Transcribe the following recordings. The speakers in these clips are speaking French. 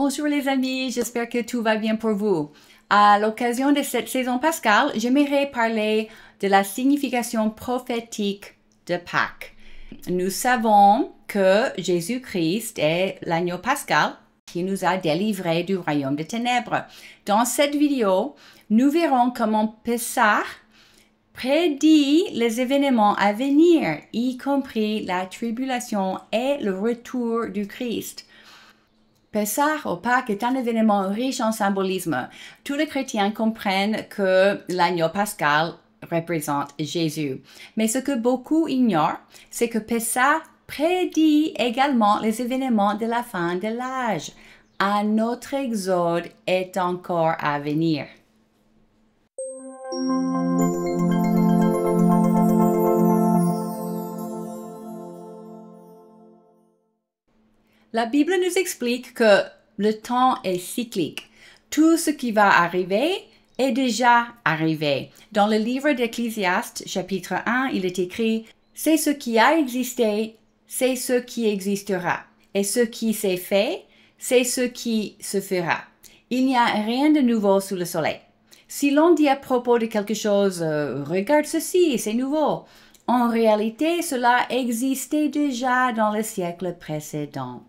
Bonjour les amis, j'espère que tout va bien pour vous. À l'occasion de cette saison pascale, j'aimerais parler de la signification prophétique de Pâques. Nous savons que Jésus-Christ est l'agneau pascal qui nous a délivrés du royaume des ténèbres. Dans cette vidéo, nous verrons comment Pessah prédit les événements à venir, y compris la tribulation et le retour du Christ. Pessah ou Pâques est un événement riche en symbolisme. Tous les chrétiens comprennent que l'agneau pascal représente Jésus. Mais ce que beaucoup ignorent, c'est que Pessah prédit également les événements de la fin de l'âge. Un autre exode est encore à venir. La Bible nous explique que le temps est cyclique. Tout ce qui va arriver est déjà arrivé. Dans le livre d'Ecclésiaste, chapitre 1, il est écrit « C'est ce qui a existé, c'est ce qui existera. Et ce qui s'est fait, c'est ce qui se fera. Il n'y a rien de nouveau sous le soleil. Si l'on dit à propos de quelque chose, regarde ceci, c'est nouveau. En réalité, cela existait déjà dans le siècle précédent. »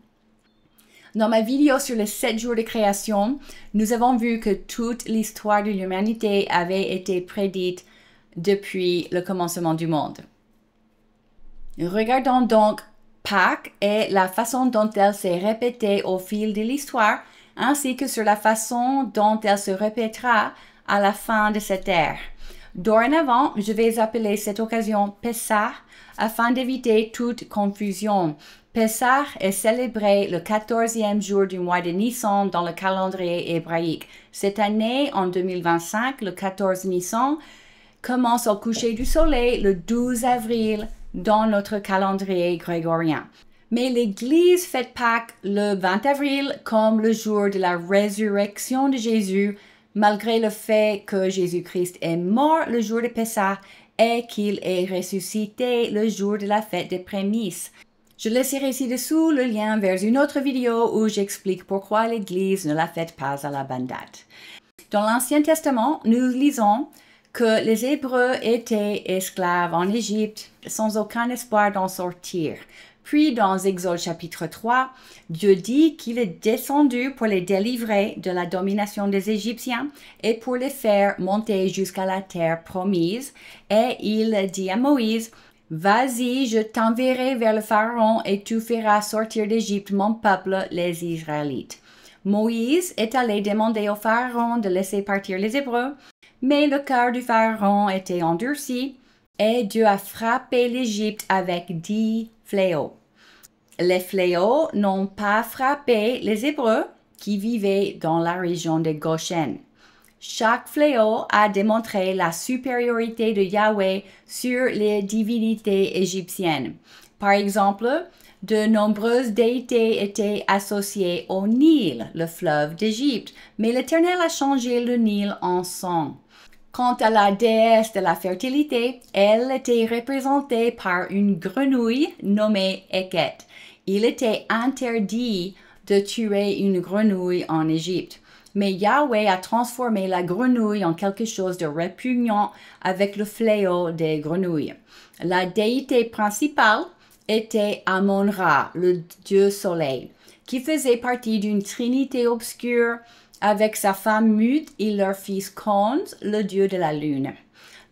Dans ma vidéo sur les 7 jours de création, nous avons vu que toute l'histoire de l'humanité avait été prédite depuis le commencement du monde. Regardons donc Pâques et la façon dont elle s'est répétée au fil de l'histoire, ainsi que sur la façon dont elle se répétera à la fin de cette ère. Dorénavant, je vais appeler cette occasion Pessah afin d'éviter toute confusion. Pessah est célébré le 14e jour du mois de Nissan dans le calendrier hébraïque. Cette année, en 2025, le 14 Nissan commence au coucher du soleil le 12 avril dans notre calendrier grégorien. Mais l'Église fête Pâques le 20 avril comme le jour de la résurrection de Jésus, malgré le fait que Jésus-Christ est mort le jour de Pessah et qu'il est ressuscité le jour de la fête des prémices. Je laisserai ci-dessous le lien vers une autre vidéo où j'explique pourquoi l'Église ne la fête pas à la bonne date. Dans l'Ancien Testament, nous lisons que les Hébreux étaient esclaves en Égypte sans aucun espoir d'en sortir. Puis dans Exode chapitre 3, Dieu dit qu'il est descendu pour les délivrer de la domination des Égyptiens et pour les faire monter jusqu'à la terre promise. Et il dit à Moïse, « Vas-y, je t'enverrai vers le Pharaon et tu feras sortir d'Égypte mon peuple, les Israélites. » Moïse est allé demander au Pharaon de laisser partir les Hébreux, mais le cœur du Pharaon était endurci et Dieu a frappé l'Égypte avec 10 fléaux. Les fléaux n'ont pas frappé les Hébreux qui vivaient dans la région de Goshen. Chaque fléau a démontré la supériorité de Yahweh sur les divinités égyptiennes. Par exemple, de nombreuses déités étaient associées au Nil, le fleuve d'Égypte, mais l'Éternel a changé le Nil en sang. Quant à la déesse de la fertilité, elle était représentée par une grenouille nommée Eket. Il était interdit de tuer une grenouille en Égypte. Mais Yahweh a transformé la grenouille en quelque chose de répugnant avec le fléau des grenouilles. La déité principale était Amon-Ra, le dieu soleil, qui faisait partie d'une trinité obscure avec sa femme Mut et leur fils Khons, le dieu de la lune.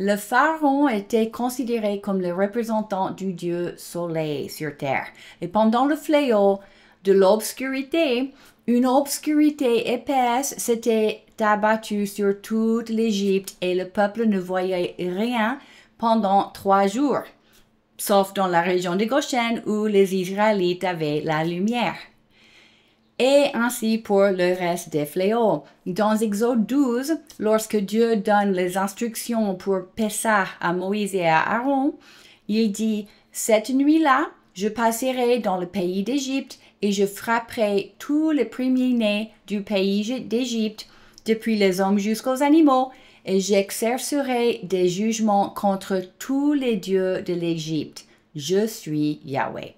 Le pharaon était considéré comme le représentant du dieu soleil sur terre. Et pendant le fléau de l'obscurité, une obscurité épaisse s'était abattue sur toute l'Égypte et le peuple ne voyait rien pendant 3 jours, sauf dans la région de Goshen où les Israélites avaient la lumière. Et ainsi pour le reste des fléaux. Dans Exode 12, lorsque Dieu donne les instructions pour Pessah à Moïse et à Aaron, il dit « Cette nuit-là, je passerai dans le pays d'Égypte et je frapperai tous les premiers-nés du pays d'Égypte, depuis les hommes jusqu'aux animaux, et j'exercerai des jugements contre tous les dieux de l'Égypte. Je suis Yahweh. »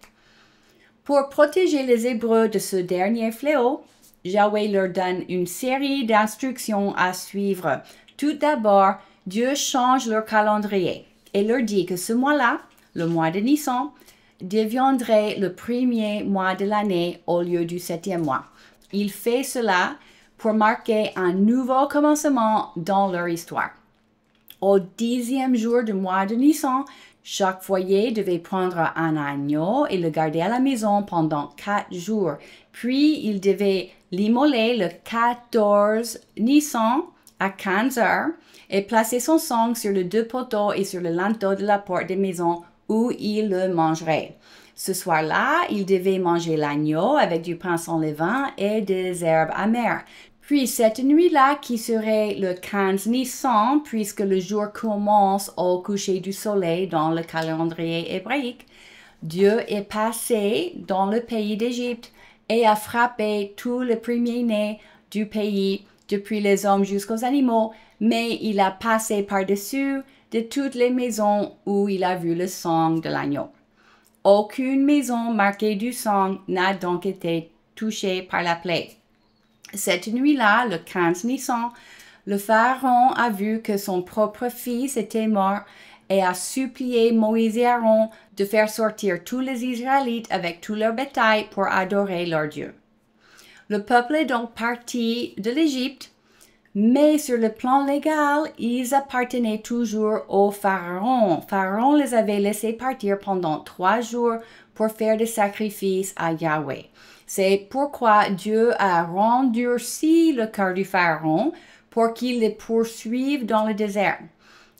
Pour protéger les Hébreux de ce dernier fléau, Yahweh leur donne une série d'instructions à suivre. Tout d'abord, Dieu change leur calendrier et leur dit que ce mois-là, le mois de Nissan, deviendrait le premier mois de l'année au lieu du 7e mois. Il fait cela pour marquer un nouveau commencement dans leur histoire. Au 10e jour du mois de Nissan, chaque foyer devait prendre un agneau et le garder à la maison pendant 4 jours. Puis, il devait l'immoler le 14 Nissan à 15 heures et placer son sang sur les 2 poteaux et sur le linteau de la porte des maisons où il le mangerait. Ce soir-là, il devait manger l'agneau avec du pain sans levain et des herbes amères. Puis cette nuit-là, qui serait le 15 Nissan, puisque le jour commence au coucher du soleil dans le calendrier hébraïque, Dieu est passé dans le pays d'Égypte et a frappé tous les premiers-nés du pays, depuis les hommes jusqu'aux animaux, mais il a passé par-dessus de toutes les maisons où il a vu le sang de l'agneau. Aucune maison marquée du sang n'a donc été touchée par la plaie. Cette nuit-là, le 15 Nissan, le pharaon a vu que son propre fils était mort et a supplié Moïse et Aaron de faire sortir tous les Israélites avec tout leur bétail pour adorer leur Dieu. Le peuple est donc parti de l'Égypte, mais sur le plan légal, ils appartenaient toujours au pharaon. Pharaon les avait laissés partir pendant 3 jours pour faire des sacrifices à Yahweh. C'est pourquoi Dieu a endurci le cœur du pharaon pour qu'il les poursuive dans le désert.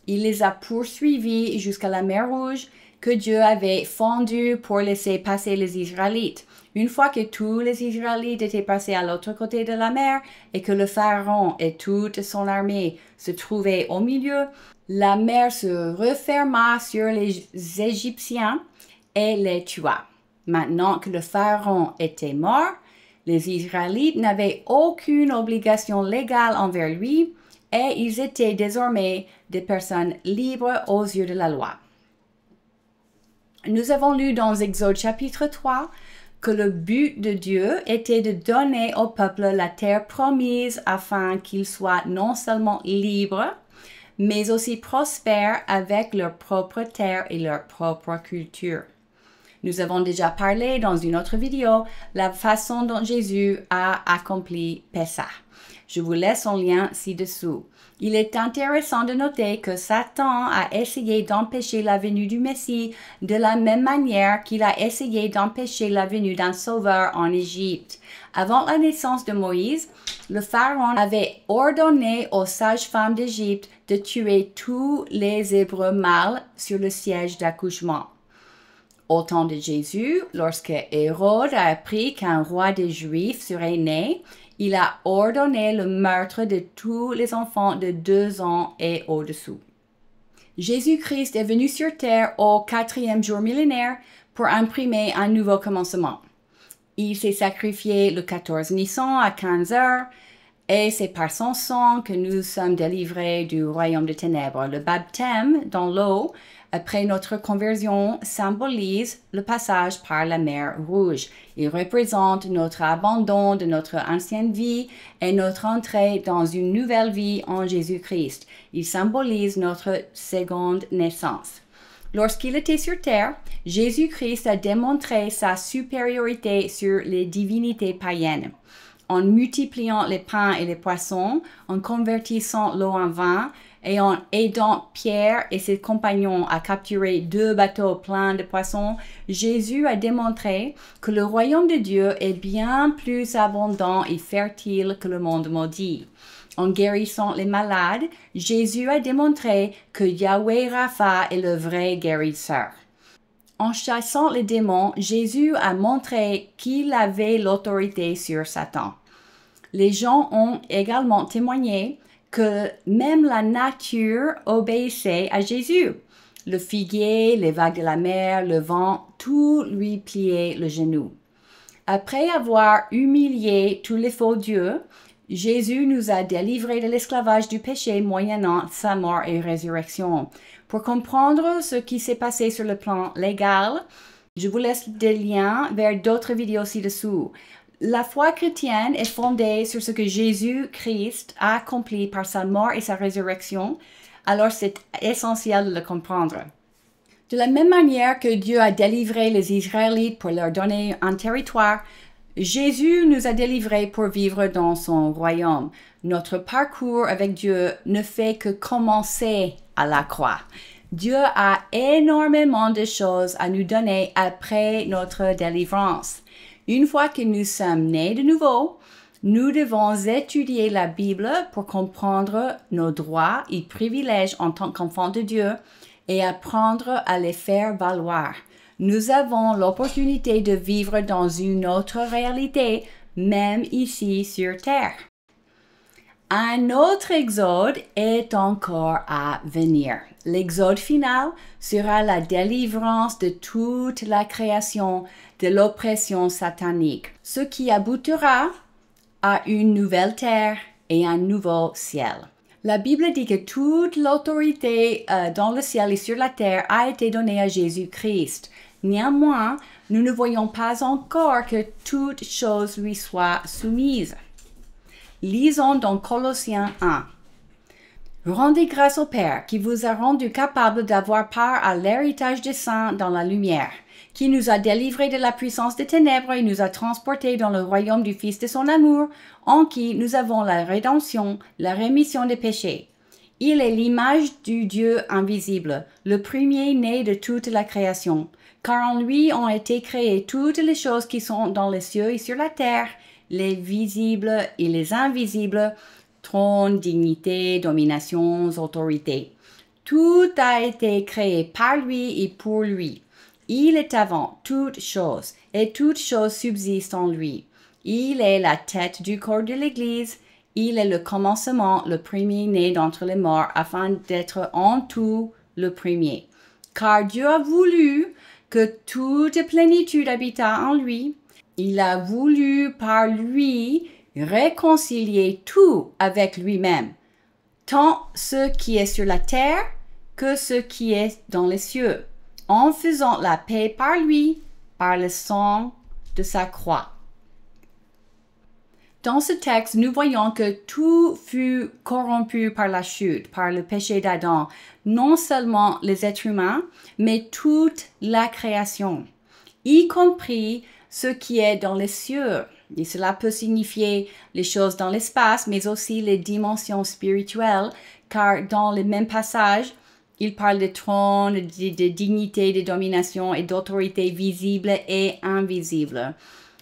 Il les a poursuivis jusqu'à la mer Rouge que Dieu avait fendue pour laisser passer les Israélites. Une fois que tous les Israélites étaient passés à l'autre côté de la mer et que le pharaon et toute son armée se trouvaient au milieu, la mer se referma sur les Égyptiens et les tua. Maintenant que le pharaon était mort, les Israélites n'avaient aucune obligation légale envers lui et ils étaient désormais des personnes libres aux yeux de la loi. Nous avons lu dans Exode chapitre 3 que le but de Dieu était de donner au peuple la terre promise afin qu'ils soient non seulement libres, mais aussi prospères avec leur propre terre et leur propre culture. Nous avons déjà parlé dans une autre vidéo la façon dont Jésus a accompli Pessah. Je vous laisse un lien ci-dessous. Il est intéressant de noter que Satan a essayé d'empêcher la venue du Messie de la même manière qu'il a essayé d'empêcher la venue d'un sauveur en Égypte. Avant la naissance de Moïse, le pharaon avait ordonné aux sages-femmes d'Égypte de tuer tous les Hébreux mâles sur le siège d'accouchement. Au temps de Jésus, lorsque Hérode a appris qu'un roi des Juifs serait né, il a ordonné le meurtre de tous les enfants de 2 ans et au-dessous. Jésus-Christ est venu sur terre au 4e jour millénaire pour imprimer un nouveau commencement. Il s'est sacrifié le 14 Nissan à 15 heures et c'est par son sang que nous sommes délivrés du royaume des ténèbres. Le baptême dans l'eau après notre conversion symbolise le passage par la mer Rouge. Il représente notre abandon de notre ancienne vie et notre entrée dans une nouvelle vie en Jésus-Christ. Il symbolise notre seconde naissance. Lorsqu'il était sur terre, Jésus-Christ a démontré sa supériorité sur les divinités païennes. En multipliant les pains et les poissons, en convertissant l'eau en vin, et en aidant Pierre et ses compagnons à capturer 2 bateaux pleins de poissons, Jésus a démontré que le royaume de Dieu est bien plus abondant et fertile que le monde maudit. En guérissant les malades, Jésus a démontré que Yahweh Rapha est le vrai guérisseur. En chassant les démons, Jésus a montré qu'il avait l'autorité sur Satan. Les gens ont également témoigné que même la nature obéissait à Jésus. Le figuier, les vagues de la mer, le vent, tout lui pliait le genou. Après avoir humilié tous les faux dieux, Jésus nous a délivrés de l'esclavage du péché moyennant sa mort et résurrection. Pour comprendre ce qui s'est passé sur le plan légal, je vous laisse des liens vers d'autres vidéos ci-dessous. La foi chrétienne est fondée sur ce que Jésus-Christ a accompli par sa mort et sa résurrection, alors c'est essentiel de le comprendre. De la même manière que Dieu a délivré les Israélites pour leur donner un territoire, Jésus nous a délivrés pour vivre dans son royaume. Notre parcours avec Dieu ne fait que commencer à la croix. Dieu a énormément de choses à nous donner après notre délivrance. Une fois que nous sommes nés de nouveau, nous devons étudier la Bible pour comprendre nos droits et privilèges en tant qu'enfants de Dieu et apprendre à les faire valoir. Nous avons l'opportunité de vivre dans une autre réalité, même ici sur Terre. Un autre exode est encore à venir. L'exode final sera la délivrance de toute la création de l'oppression satanique, ce qui aboutira à une nouvelle terre et un nouveau ciel. La Bible dit que toute l'autorité dans le ciel et sur la terre a été donnée à Jésus-Christ. Néanmoins, nous ne voyons pas encore que toute chose lui soit soumise. Lisons dans Colossiens 1. Rendez grâce au Père qui vous a rendu capable d'avoir part à l'héritage des saints dans la lumière, qui nous a délivrés de la puissance des ténèbres et nous a transportés dans le royaume du Fils de son amour, en qui nous avons la rédemption, la rémission des péchés. Il est l'image du Dieu invisible, le premier-né de toute la création, car en lui ont été créées toutes les choses qui sont dans les cieux et sur la terre, les visibles et les invisibles, trône, dignité, dominations, autorités. Tout a été créé par lui et pour lui. Il est avant toutes choses, et toutes choses subsistent en lui. Il est la tête du corps de l'Église. Il est le commencement, le premier-né d'entre les morts, afin d'être en tout le premier. Car Dieu a voulu que toute plénitude habitât en lui. Il a voulu par lui réconcilier tout avec lui-même, tant ce qui est sur la terre que ce qui est dans les cieux, en faisant la paix par lui, par le sang de sa croix. Dans ce texte, nous voyons que tout fut corrompu par la chute, par le péché d'Adam, non seulement les êtres humains, mais toute la création, y compris ce qui est dans les cieux. Et cela peut signifier les choses dans l'espace, mais aussi les dimensions spirituelles, car dans le même passage, il parle de trône, de dignité, de domination et d'autorité visible et invisible.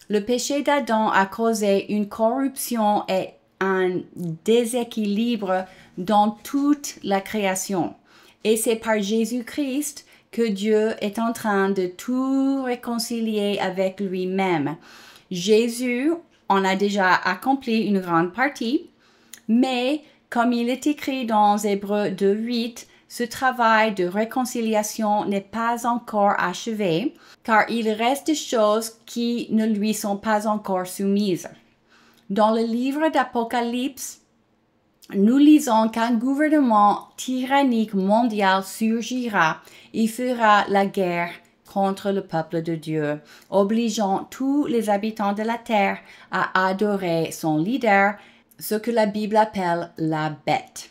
Le péché d'Adam a causé une corruption et un déséquilibre dans toute la création. Et c'est par Jésus-Christ que Dieu est en train de tout réconcilier avec lui-même. Jésus en a déjà accompli une grande partie, mais comme il est écrit dans Hébreux 2:8, ce travail de réconciliation n'est pas encore achevé, car il reste des choses qui ne lui sont pas encore soumises. Dans le livre d'Apocalypse, nous lisons qu'un gouvernement tyrannique mondial surgira et fera la guerre contre le peuple de Dieu, obligeant tous les habitants de la terre à adorer son leader, ce que la Bible appelle la bête.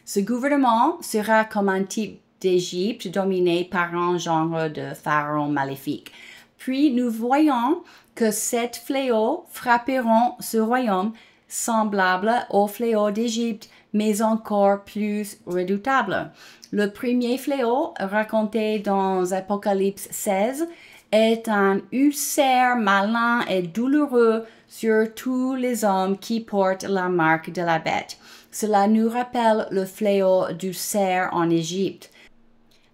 Ce gouvernement sera comme un type d'Égypte dominé par un genre de pharaon maléfique. Puis nous voyons que sept fléaux frapperont ce royaume, semblable au fléau d'Égypte, mais encore plus redoutable. Le premier fléau, raconté dans Apocalypse 16, est un ulcère malin et douloureux sur tous les hommes qui portent la marque de la bête. Cela nous rappelle le fléau du cerf en Égypte.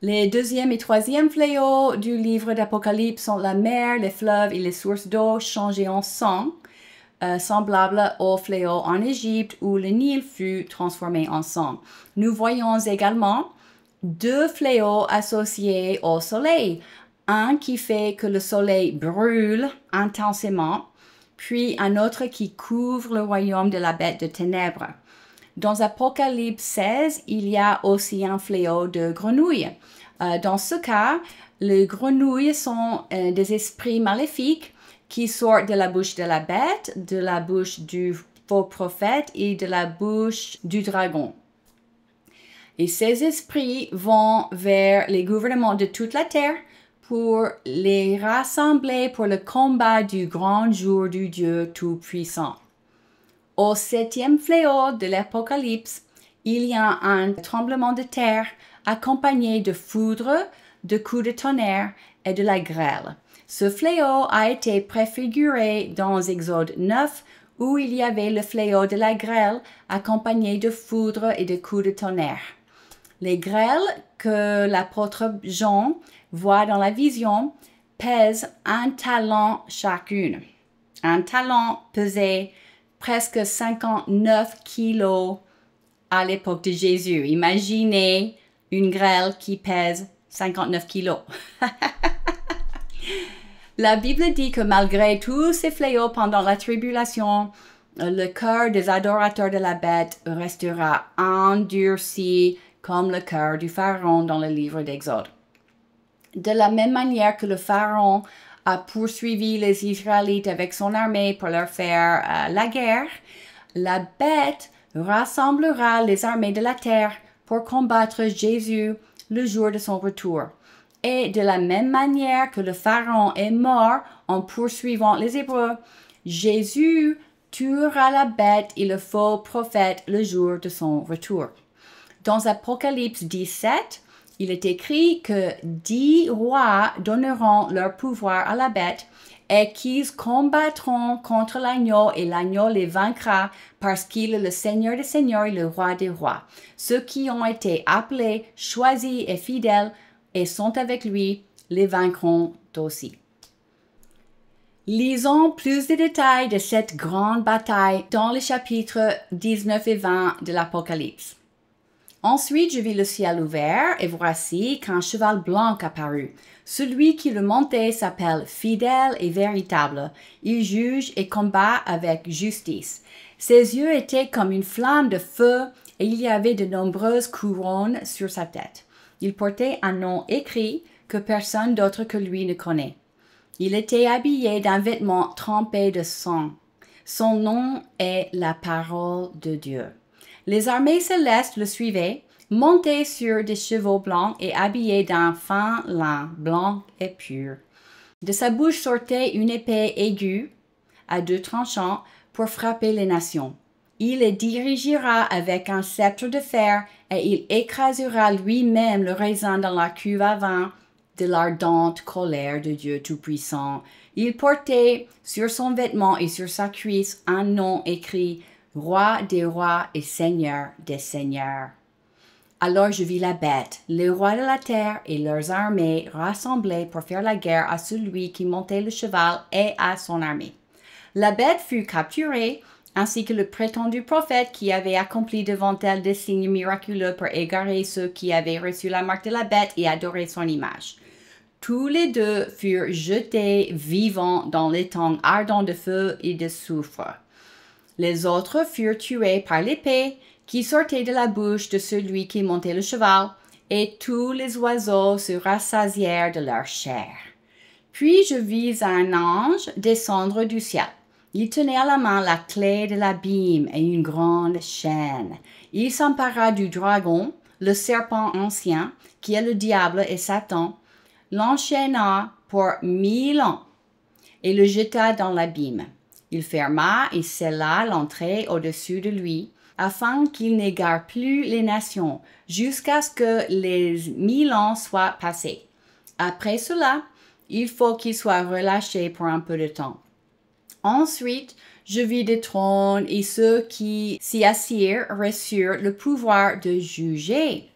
Les deuxième et troisième fléaux du livre d'Apocalypse sont la mer, les fleuves et les sources d'eau changées en sang, semblable au fléau en Égypte où le Nil fut transformé en sang. Nous voyons également deux fléaux associés au soleil, un qui fait que le soleil brûle intensément, puis un autre qui couvre le royaume de la bête de ténèbres. Dans Apocalypse 16, il y a aussi un fléau de grenouilles. Dans ce cas, les grenouilles sont des esprits maléfiques qui sortent de la bouche de la bête, de la bouche du faux prophète et de la bouche du dragon. Et ces esprits vont vers les gouvernements de toute la terre pour les rassembler pour le combat du grand jour du Dieu Tout-Puissant. Au 7e fléau de l'Apocalypse, il y a un tremblement de terre accompagné de foudre, de coups de tonnerre et de la grêle. Ce fléau a été préfiguré dans Exode 9, où il y avait le fléau de la grêle accompagné de foudre et de coups de tonnerre. Les grêles que l'apôtre Jean voit dans la vision pèsent 1 talent chacune. Un talent pesait presque 59 kilos à l'époque de Jésus. Imaginez une grêle qui pèse 59 kilos. La Bible dit que malgré tous ces fléaux pendant la tribulation, le cœur des adorateurs de la bête restera endurci comme le cœur du Pharaon dans le livre d'Exode. De la même manière que le Pharaon a poursuivi les Israélites avec son armée pour leur faire la guerre, la bête rassemblera les armées de la terre pour combattre Jésus le jour de son retour. Et de la même manière que le Pharaon est mort en poursuivant les Hébreux, Jésus tuera la bête et le faux prophète le jour de son retour. Dans Apocalypse 17, il est écrit que 10 rois donneront leur pouvoir à la bête et qu'ils combattront contre l'agneau et l'agneau les vaincra parce qu'il est le Seigneur des seigneurs et le roi des rois. Ceux qui ont été appelés, choisis et fidèles et sont avec lui, les vaincront aussi. Lisons plus de détails de cette grande bataille dans les chapitres 19 et 20 de l'Apocalypse. Ensuite, je vis le ciel ouvert, et voici qu'un cheval blanc apparut. Celui qui le montait s'appelle Fidèle et Véritable. Il juge et combat avec justice. Ses yeux étaient comme une flamme de feu, et il y avait de nombreuses couronnes sur sa tête. Il portait un nom écrit que personne d'autre que lui ne connaît. Il était habillé d'un vêtement trempé de sang. Son nom est la parole de Dieu. Les armées célestes le suivaient, montés sur des chevaux blancs et habillés d'un fin lin blanc et pur. De sa bouche sortait une épée aiguë à 2 tranchants pour frapper les nations. Il les dirigera avec un sceptre de fer et il écrasera lui-même le raisin dans la cuve à vin de l'ardente colère de Dieu Tout-Puissant. Il portait sur son vêtement et sur sa cuisse un nom écrit « Roi des rois et Seigneur des seigneurs ». Alors je vis la bête, les rois de la terre et leurs armées rassemblés pour faire la guerre à celui qui montait le cheval et à son armée. La bête fut capturée, ainsi que le prétendu prophète qui avait accompli devant elle des signes miraculeux pour égarer ceux qui avaient reçu la marque de la bête et adoré son image. Tous les deux furent jetés vivants dans l'étang ardent de feu et de soufre. Les autres furent tués par l'épée qui sortait de la bouche de celui qui montait le cheval, et tous les oiseaux se rassasièrent de leur chair. Puis je vis un ange descendre du ciel. Il tenait à la main la clé de l'abîme et une grande chaîne. Il s'empara du dragon, le serpent ancien, qui est le diable et Satan, l'enchaîna pour 1000 ans et le jeta dans l'abîme. Il ferma et scella l'entrée au-dessus de lui, afin qu'il n'égare plus les nations, jusqu'à ce que les 1000 ans soient passés. Après cela, il faut qu'il soit relâché pour un peu de temps. Ensuite, je vis des trônes et ceux qui s'y assirent reçurent le pouvoir de juger.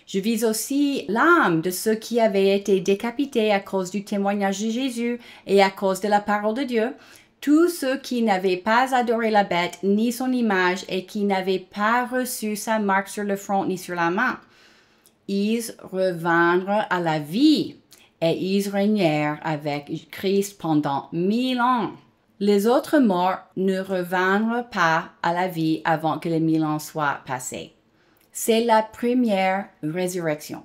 Je vis aussi l'âme de ceux qui avaient été décapités à cause du témoignage de Jésus et à cause de la parole de Dieu, tous ceux qui n'avaient pas adoré la bête ni son image et qui n'avaient pas reçu sa marque sur le front ni sur la main. Ils revinrent à la vie et ils régnèrent avec Christ pendant 1000 ans. Les autres morts ne revinrent pas à la vie avant que les 1000 ans soient passés. C'est la première résurrection.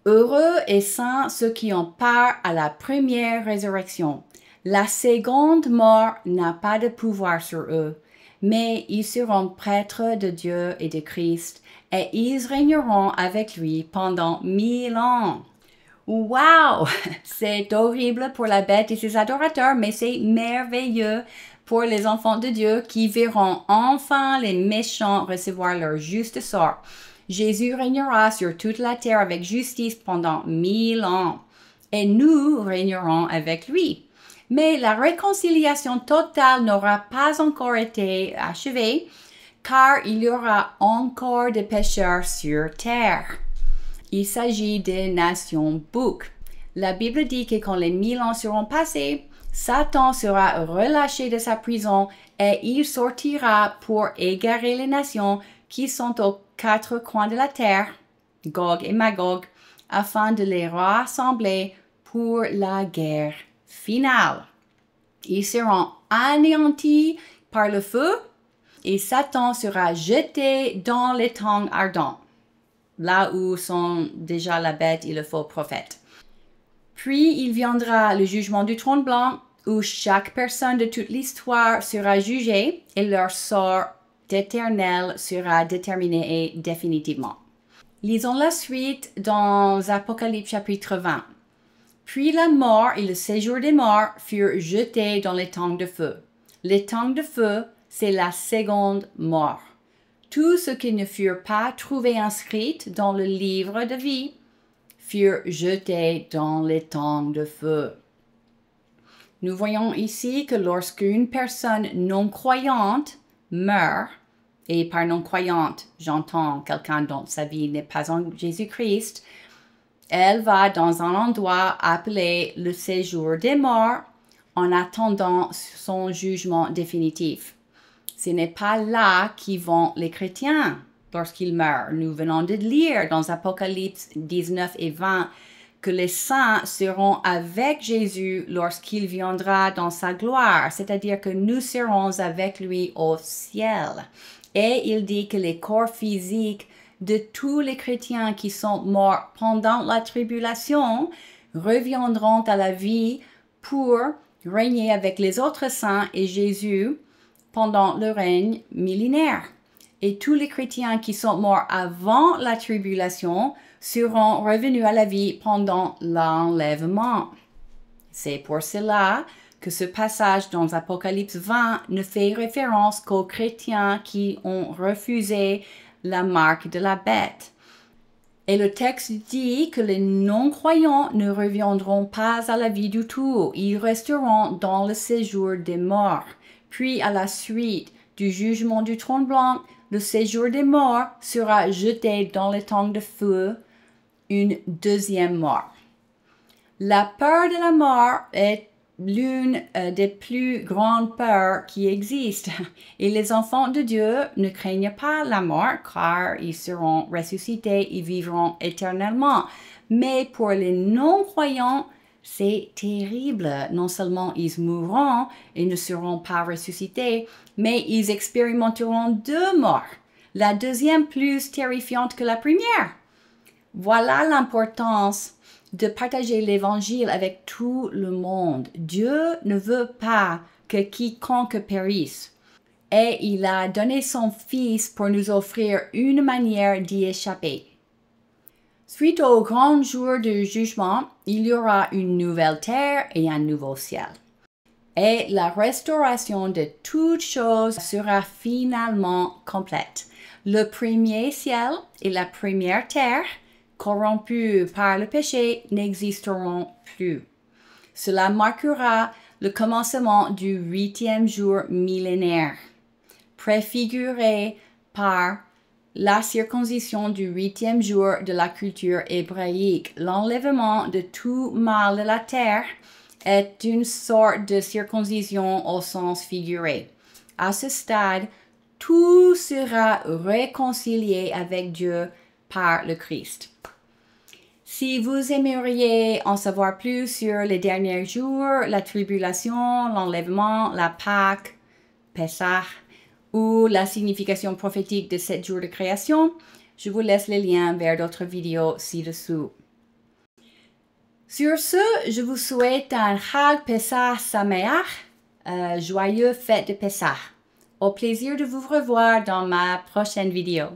Heureux et saints ceux qui ont part à la première résurrection. La seconde mort n'a pas de pouvoir sur eux, mais ils seront prêtres de Dieu et de Christ, et ils régneront avec lui pendant 1000 ans. Wow! C'est horrible pour la bête et ses adorateurs, mais c'est merveilleux pour les enfants de Dieu qui verront enfin les méchants recevoir leur juste sort. Jésus régnera sur toute la terre avec justice pendant 1000 ans, et nous régnerons avec lui. Mais la réconciliation totale n'aura pas encore été achevée, car il y aura encore des pécheurs sur terre. Il s'agit des nations boucs. La Bible dit que quand les 1000 ans seront passés, Satan sera relâché de sa prison et il sortira pour égarer les nations qui sont aux quatre coins de la terre, Gog et Magog, afin de les rassembler pour la guerre finale. Ils seront anéantis par le feu et Satan sera jeté dans les tongs ardents, là où sont déjà la bête et le faux prophète. Puis il viendra le jugement du trône blanc, où chaque personne de toute l'histoire sera jugée et leur sort éternel sera déterminé et définitivement. Lisons la suite dans Apocalypse chapitre 20. Puis la mort et le séjour des morts furent jetés dans les tongs de feu. Les tongs de feu, c'est la seconde mort. Tous ceux qui ne furent pas trouvés inscrits dans le livre de vie furent jetés dans les tongs de feu. Nous voyons ici que lorsqu'une personne non-croyante meurt, et par non-croyante, j'entends quelqu'un dont sa vie n'est pas en Jésus-Christ, elle va dans un endroit appelé le séjour des morts en attendant son jugement définitif. Ce n'est pas là qu'y vont les chrétiens lorsqu'ils meurent. Nous venons de lire dans Apocalypse 19 et 20 que les saints seront avec Jésus lorsqu'il viendra dans sa gloire, c'est-à-dire que nous serons avec lui au ciel. Et il dit que les corps physiques de tous les chrétiens qui sont morts pendant la tribulation reviendront à la vie pour régner avec les autres saints et Jésus pendant le règne millénaire. Et tous les chrétiens qui sont morts avant la tribulation seront revenus à la vie pendant l'enlèvement. C'est pour cela que ce passage dans Apocalypse 20 ne fait référence qu'aux chrétiens qui ont refusé la marque de la bête. Et le texte dit que les non-croyants ne reviendront pas à la vie du tout. Ils resteront dans le séjour des morts. Puis à la suite du jugement du trône blanc, le séjour des morts sera jeté dans les tongs de feu, une deuxième mort. La peur de la mort est l'une des plus grandes peurs qui existent. Et les enfants de Dieu ne craignent pas la mort car ils seront ressuscités et vivront éternellement. Mais pour les non-croyants, c'est terrible. Non seulement ils mourront et ne seront pas ressuscités, mais ils expérimenteront deux morts. La deuxième plus terrifiante que la première. Voilà l'importance de partager l'évangile avec tout le monde. Dieu ne veut pas que quiconque périsse. Et il a donné son Fils pour nous offrir une manière d'y échapper. Suite au grand jour du jugement, il y aura une nouvelle terre et un nouveau ciel. Et la restauration de toutes choses sera finalement complète. Le premier ciel et la première terre, corrompus par le péché, n'existeront plus. Cela marquera le commencement du 8e jour millénaire, préfiguré par la circoncision du 8e jour de la culture hébraïque. L'enlèvement de tout mal de la terre est une sorte de circoncision au sens figuré. À ce stade, tout sera réconcilié avec Dieu par le Christ. Si vous aimeriez en savoir plus sur les derniers jours, la tribulation, l'enlèvement, la Pâque, Pessah, ou la signification prophétique de 7 jours de création, je vous laisse les liens vers d'autres vidéos ci-dessous. Sur ce, je vous souhaite un Chag Pesach Sameach, joyeux fête de Pessah. Au plaisir de vous revoir dans ma prochaine vidéo.